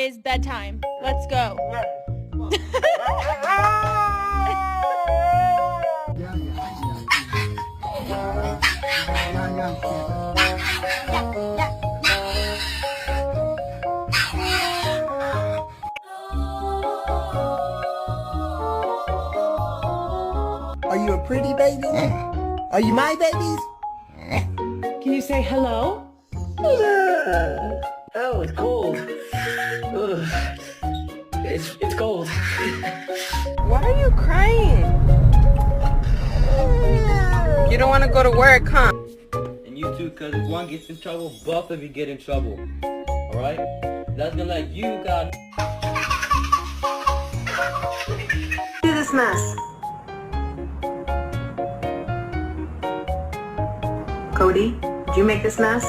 It's bedtime. Let's go. Are you a pretty baby? Are you my babies? Can you say hello? Oh, it's cold. Ugh. It's cold. Why are you crying? You don't want to go to work, huh? And you too, cause if one gets in trouble, both of you get in trouble. Alright? That's gonna let you got Do this mess. Cody, did you make this mess?